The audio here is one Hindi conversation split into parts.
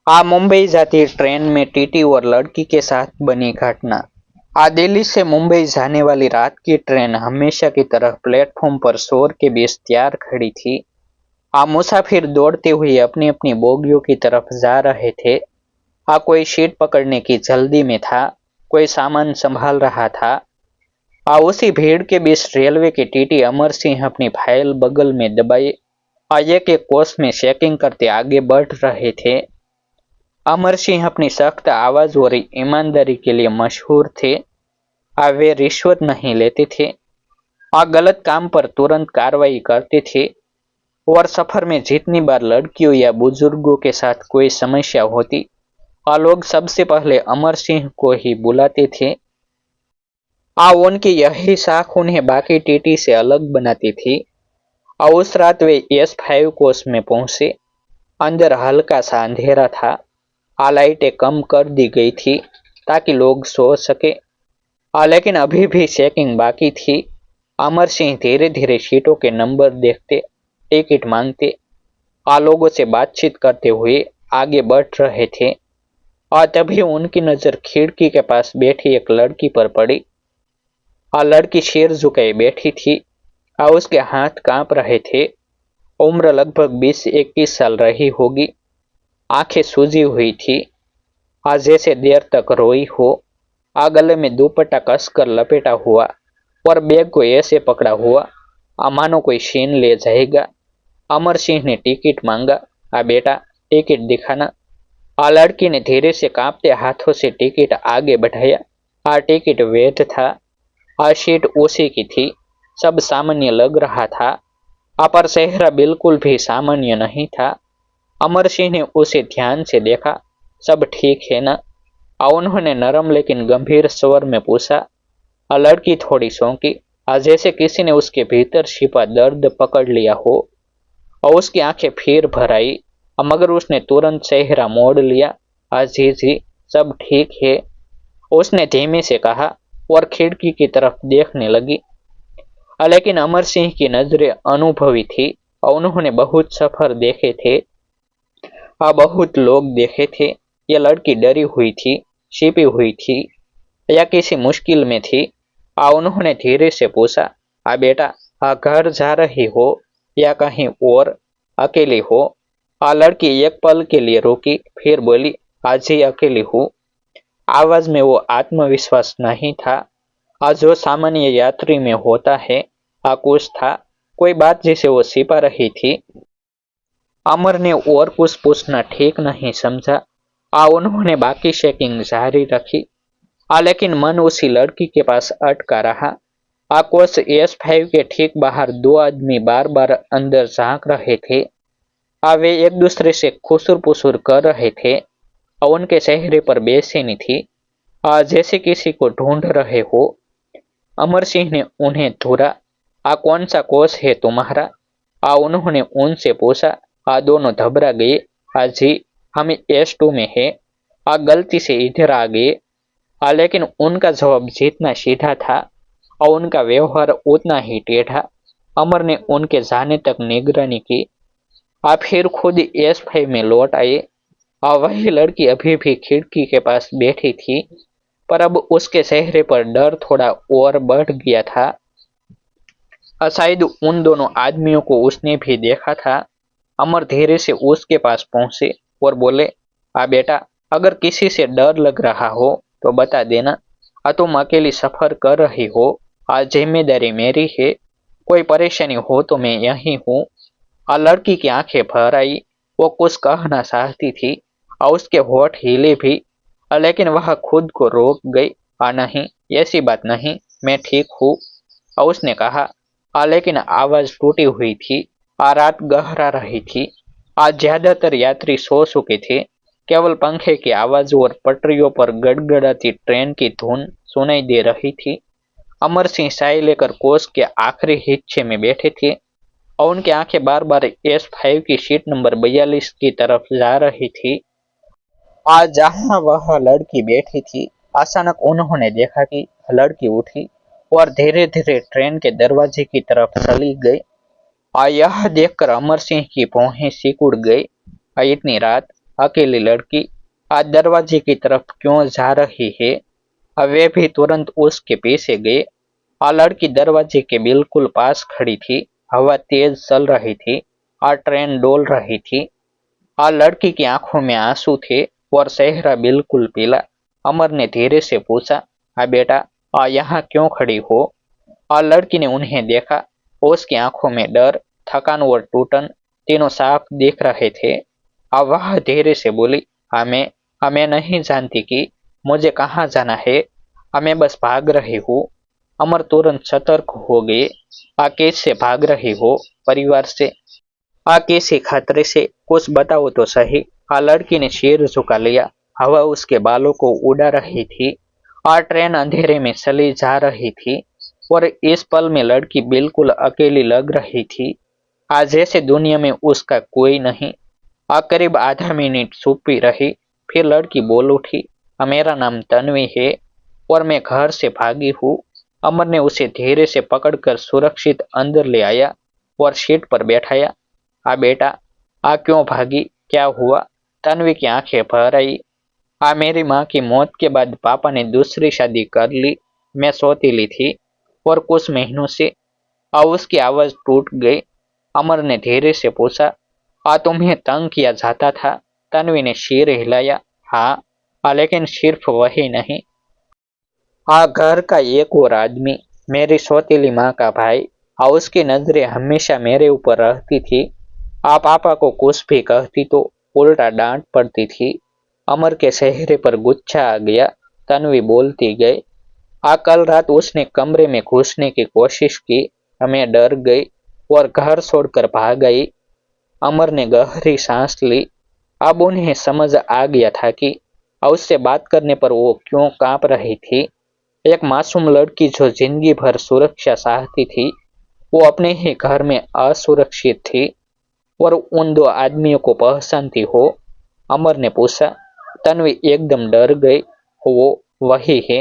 मुंबई जाती ट्रेन में टीटी और लड़की के साथ बनी घटना। दिल्ली से मुंबई जाने वाली रात की ट्रेन हमेशा की तरह प्लेटफॉर्म पर शोर के बीच तैयार खड़ी थी। मुसाफिर दौड़ते हुए अपनी अपनी बोगियों की तरफ जा रहे थे। कोई सीट पकड़ने की जल्दी में था, कोई सामान संभाल रहा था। उसी भीड़ के बीच रेलवे के टीटी अमर सिंह अपनी फाइल बगल में दबाए एक एक कोस में चेकिंग करते आगे बढ़ रहे थे। अमर सिंह अपनी सख्त आवाज और ईमानदारी के लिए मशहूर थे। वे रिश्वत नहीं लेते थे, गलत काम पर तुरंत कार्रवाई करते थे। और सफर में जितनी बार लड़कियों या बुजुर्गों के साथ कोई समस्या होती, लोग सबसे पहले अमर सिंह को ही बुलाते थे। उनकी यही साख उन्हें बाकी टीटी से अलग बनाती थी। उस रात वे S5 कोच में पहुंचे। अंदर हल्का सा अंधेरा था। लाइटें कम कर दी गई थी ताकि लोग सो सके। लेकिन अभी भी चेकिंग बाकी थी। अमर सिंह धीरे धीरे सीटों के नंबर देखते, टिकट मांगते, लोगों से बातचीत करते हुए आगे बढ़ रहे थे। और तभी उनकी नजर खिड़की के पास बैठी एक लड़की पर पड़ी। लड़की सिर झुकाए बैठी थी। उसके हाथ कांप रहे थे। उम्र लगभग 20-21 साल रही होगी। आंखें सूजी हुई थी, जैसे देर तक रोई हो। गले में दुपट्टा कसकर लपेटा हुआ और बैग को ऐसे पकड़ा हुआ मानो कोई छीन ले जाएगा। अमर सिंह ने टिकट मांगा। बेटा, टिकट दिखाना। लड़की ने धीरे से कांपते हाथों से टिकट आगे बढ़ाया। टिकट वैध था। सीट उसी की थी। सब सामान्य लग रहा था, पर चेहरा बिल्कुल भी सामान्य नहीं था। अमर सिंह ने उसे ध्यान से देखा। सब ठीक है ना? उन्होंने नरम लेकिन गंभीर स्वर में पूछा। लड़की थोड़ी चौंकी, जैसे किसी ने उसके भीतर छिपा दर्द पकड़ लिया हो। और उसकी आंखें फिर भर आई, मगर उसने तुरंत चेहरा मोड़ लिया। जी जी, सब ठीक है, उसने धीमे से कहा और खिड़की की तरफ देखने लगी। लेकिन अमर सिंह की नजरें अनुभवी थी और उन्होंने बहुत सफर देखे थे, बहुत लोग देखे थे। यह लड़की डरी हुई थी, छिपी हुई थी, या किसी मुश्किल में थी। उन्होंने धीरे से पूछा, बेटा, घर जा रही हो या कहीं और अकेली हो? लड़की एक पल के लिए रुकी, फिर बोली, आज ही अकेली हूँ। आवाज में वो आत्मविश्वास नहीं था जो सामान्य यात्री में होता है। कुछ था, कोई बात जिसे वो छिपा रही थी। अमर ने और कुछ पूछना ठीक नहीं समझा। उन्होंने बाकी चेकिंग जारी रखी। लेकिन मन उसी लड़की के पास अटका रहा। कोच S5 के ठीक बाहर दो आदमी बार बार अंदर झांक रहे थे। वे एक दूसरे से खुसुर पुसुर कर रहे थे। उनके चेहरे पर बेचैनी थी, जैसे किसी को ढूंढ रहे हो। अमर सिंह ने उन्हें घूरा। कौन सा कोच है तुम्हारा? उन्होंने उनसे पूछा। दोनों घबरा गए। जी, हम S2 में है। गलती से इधर आ गए। लेकिन उनका जवाब जितना सीधा था और उनका व्यवहार उतना ही टेढ़ा। अमर ने उनके जाने तक निगरानी की। फिर खुद S5 में लौट आए। वही लड़की अभी भी खिड़की के पास बैठी थी, पर अब उसके चेहरे पर डर थोड़ा और बढ़ गया था। शायद उन दोनों आदमियों को उसने भी देखा था। अमर धीरे से उसके पास पहुंचे और बोले, बेटा, अगर किसी से डर लग रहा हो तो बता देना। तुम अकेली सफर कर रही हो। जिम्मेदारी मेरी है। कोई परेशानी हो तो मैं यहीं हूँ। लड़की की आंखें भर आई। वो कुछ कहना चाहती थी और उसके होठ हिले भी, लेकिन वह खुद को रोक गई। नहीं, ऐसी बात नहीं, मैं ठीक हूँ, उसने कहा। लेकिन आवाज टूटी हुई थी। रात गहरा रही थी। आज ज्यादातर यात्री सो चुके थे। केवल पंखे की आवाज और पटरियों पर गड़गड़ाती ट्रेन की धुन सुनाई दे रही थी। अमर सिंह चाय लेकर कोच के आखिरी हिस्से में बैठे थे और उनकी आंखें बार बार S5 की सीट नंबर 42 की तरफ जा रही थी, आज जहां वह लड़की बैठी थी। अचानक उन्होंने देखा कि लड़की उठी और धीरे धीरे ट्रेन के दरवाजे की तरफ चली गई। यह देखकर अमर सिंह की भौहें सिकुड़ गई। इतनी रात अकेली लड़की दरवाजे की तरफ क्यों जा रही है। वे भी तुरंत उसके पीछे गए। लड़की दरवाजे के बिल्कुल पास खड़ी थी। हवा तेज चल रही थी और ट्रेन डोल रही थी। लड़की की आंखों में आंसू थे और चेहरा बिल्कुल पीला। अमर ने धीरे से पूछा, बेटा यहाँ क्यों खड़ी हो। लड़की ने उन्हें देखा। उसकी आंखों में डर, थकान और टूटन तीनों साफ दिख रहे थे। वह धीरे से बोली, हमें हमें नहीं जानती कि मुझे कहाँ जाना है। मैं बस भाग रही हूँ। अमर तुरंत सतर्क हो गए। कैसे भाग रही हो, परिवार से? कैसे खतरे से, कुछ बताओ तो सही। लड़की ने सिर झुका लिया। हवा उसके बालों को उड़ा रही थी और ट्रेन अंधेरे में चली जा रही थी और इस पल में लड़की बिल्कुल अकेली लग रही थी। आज जैसे दुनिया में उसका कोई नहीं। करीब आधा मिनट चुप्पी रही। फिर लड़की बोल उठी, मेरा नाम तन्वी है और मैं घर से भागी हूँ। अमर ने उसे धीरे से पकड़कर सुरक्षित अंदर ले आया और सीट पर बैठाया। बेटा क्यों भागी, क्या हुआ? तन्वी की आंखें भर आई। मेरी माँ की मौत के बाद पापा ने दूसरी शादी कर ली। मैं सौतीली थी और कुछ महीनों से उसकी आवाज टूट गई। अमर ने धीरे से पूछा, तुम्हें तंग किया जाता था? तन्वी ने सिर हिलाया। हाँ, लेकिन सिर्फ वही नहीं। घर का एक और आदमी, मेरी सौतीली माँ का भाई। उसकी नजरें हमेशा मेरे ऊपर रहती थी। पापा को कुछ भी कहती तो उल्टा डांट पड़ती थी। अमर के चेहरे पर गुस्सा आ गया। तन्वी बोलती गई, कल रात उसने कमरे में घुसने की कोशिश की। मैं डर गई और घर छोड़कर भाग गई। अमर ने गहरी सांस ली। अब उन्हें समझ आ गया था कि उससे बात करने पर वो क्यों कांप रही थी। एक मासूम लड़की जो जिंदगी भर सुरक्षा चाहती थी, वो अपने ही घर में असुरक्षित थी और उन दो आदमियों को पहचानती हो। अमर ने पूछा। तन्वी एकदम डर गई। वो वही है,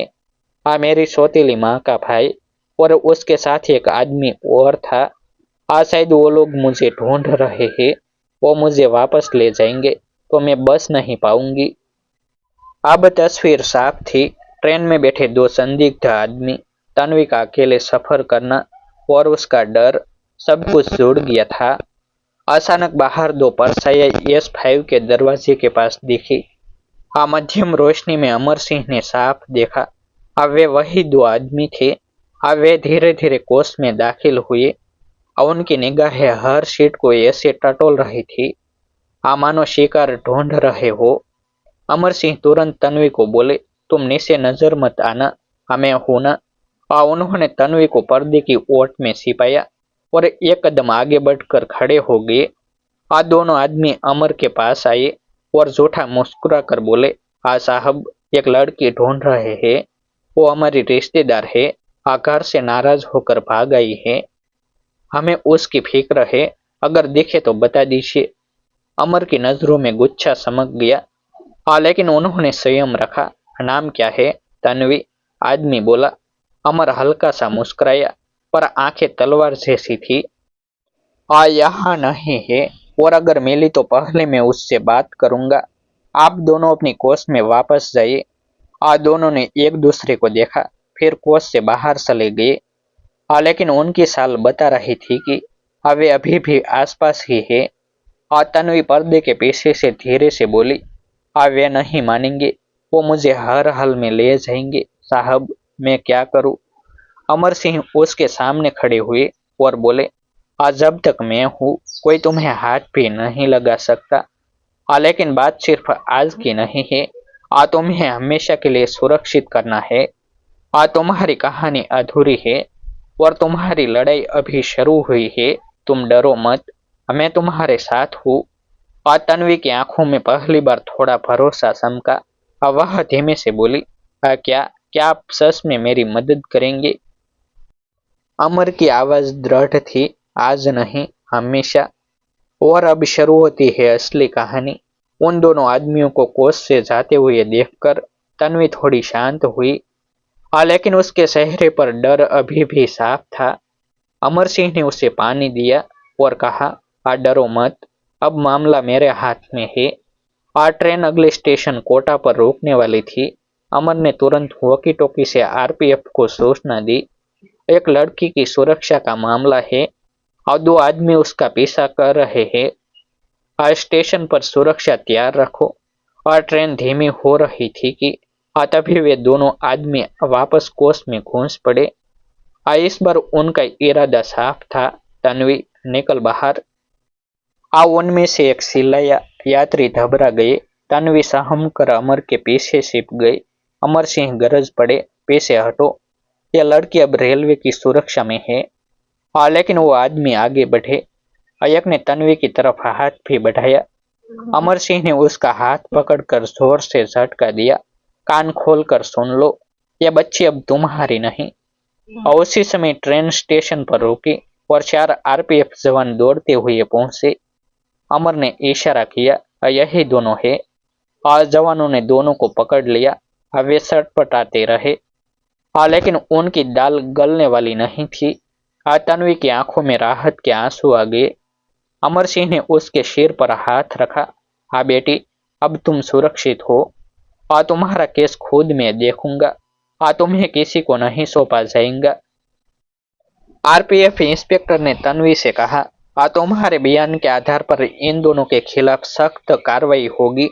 मेरी सौतेली माँ का भाई। और उसके साथ एक आदमी और था। शायद वो लोग मुझे ढूंढ रहे हैं। वो मुझे वापस ले जाएंगे तो मैं बच नहीं पाऊंगी। अब तस्वीर साफ थी। ट्रेन में बैठे दो संदिग्ध आदमी, तन्वी का अकेले सफर करना और उसका डर, सब कुछ जुड़ गया था। अचानक बाहर दो परछाइयां S5 के दरवाजे के पास दिखी। मध्यम रोशनी में अमर सिंह ने साफ देखा। वे वही दो आदमी थे। वे धीरे धीरे कोच में दाखिल हुए। उनकी निगाहें हर सीट को ऐसे टटोल रही थी, मानो शिकार ढूंढ रहे हो। अमर सिंह तुरंत तन्वी को बोले, तुम नीचे नजर मत आना, हमें हूं ना। उन्होंने तन्वी को पर्दे की ओट में छिपाया और एक कदम आगे बढ़कर खड़े हो गए। दोनों आदमी अमर के पास आए और झूठा मुस्कुरा कर बोले, साहब, एक लड़की ढूंढ रहे हैं। वो हमारी रिश्तेदार है। घर से नाराज होकर भाग आई है। हमें उसकी फिक्र है। अगर दिखे तो बता दीजिए। अमर की नजरों में गुस्सा चमक गया। लेकिन उन्होंने संयम रखा। नाम क्या है? तन्वी, आदमी बोला। अमर हल्का सा मुस्कुराया पर आंखें तलवार जैसी थी। यहाँ नहीं है और अगर मिली तो पहले मैं उससे बात करूंगा। आप दोनों अपनी कोच में वापस जाइए। दोनों ने एक दूसरे को देखा, फिर कोच से बाहर चले गए। लेकिन उनकी साल बता रही थी कि वे अभी भी आसपास ही है। तन्वी पर्दे के पीछे से धीरे से बोली, वे नहीं मानेंगे। वो मुझे हर हाल में ले जाएंगे। साहब, मैं क्या करूं? अमर सिंह उसके सामने खड़े हुए और बोले, जब तक मैं हूं कोई तुम्हें हाथ भी नहीं लगा सकता। लेकिन बात सिर्फ आज की नहीं है। तुम्हें हमेशा के लिए सुरक्षित करना है। तुम्हारी कहानी अधूरी है और तुम्हारी लड़ाई अभी शुरू हुई है। तुम डरो मत, मैं तुम्हारे साथ हूँ। तन्वी की आंखों में पहली बार थोड़ा भरोसा चमका। वह धीमे से बोली, क्या क्या आप सच में मेरी मदद करेंगे? अमर की आवाज दृढ़ थी, आज नहीं, हमेशा। और अब शुरू होती है असली कहानी। उन दोनों आदमियों को कोच से जाते हुए देखकर तन्वी थोड़ी शांत हुई। लेकिन उसके चेहरे पर डर अभी भी साफ था। अमर सिंह ने उसे पानी दिया और कहा, डरो मत, अब मामला मेरे हाथ में है। ट्रेन अगले स्टेशन कोटा पर रुकने वाली थी। अमर ने तुरंत वॉकी टॉकी से आरपीएफ को सूचना दी, एक लड़की की सुरक्षा का मामला है और दो आदमी उसका पीछा कर रहे हैं। आज स्टेशन पर सुरक्षा तैयार रखो। और ट्रेन धीमी हो रही थी कि तभी वे दोनों आदमी वापस कोच में घुस पड़े। इस बार उनका इरादा साफ था, तन्वी निकल बाहर। उनमें से एक चिल्लाया। यात्री घबरा गए। तन्वी सहम कर अमर के पीछे छिप गई। अमर सिंह गरज पड़े, पीछे हटो, यह लड़की अब रेलवे की सुरक्षा में है। लेकिन वो आदमी आगे बढ़े। एक ने तन्वी की तरफ हाथ भी बढ़ाया। अमर सिंह ने उसका हाथ पकड़कर जोर से झटका दिया। कान खोलकर सुन लो, यह बच्ची अब तुम्हारी नहीं। और उसी समय ट्रेन स्टेशन पर रुकी और 4 आरपीएफ जवान दौड़ते हुए पहुंचे। अमर ने इशारा किया, यही दोनों है। और जवानों ने दोनों को पकड़ लिया। वे सटपटाते रहे, लेकिन उनकी दाल गलने वाली नहीं थी। तन्वी की आंखों में राहत के आंसू आ गए। अमर सिंह ने उसके सिर पर हाथ रखा। हाँ बेटी, अब तुम सुरक्षित हो। तुम्हारा केस खुद मैं देखूंगा। तुम्हें किसी को नहीं सौंपा जाएगा। आरपीएफ इंस्पेक्टर ने तन्वी से कहा, तुम्हारे बयान के आधार पर इन दोनों के खिलाफ सख्त कार्रवाई होगी।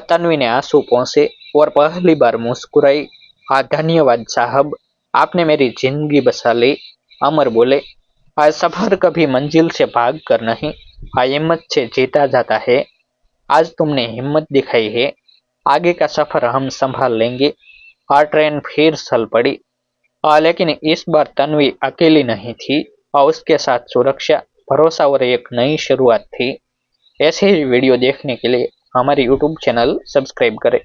तन्वी ने आंसू पोंछे और पहली बार मुस्कुराई। धन्यवाद साहब, आपने मेरी जिंदगी बचा ली। अमर बोले, सफर कभी मंजिल से भाग कर नहीं, हिम्मत से जीता जाता है। आज तुमने हिम्मत दिखाई है, आगे का सफर हम संभाल लेंगे। ट्रेन फिर चल पड़ी। लेकिन इस बार तन्वी अकेली नहीं थी, और उसके साथ सुरक्षा, भरोसा और एक नई शुरुआत थी। ऐसे ही वीडियो देखने के लिए हमारे यूट्यूब चैनल सब्सक्राइब करें।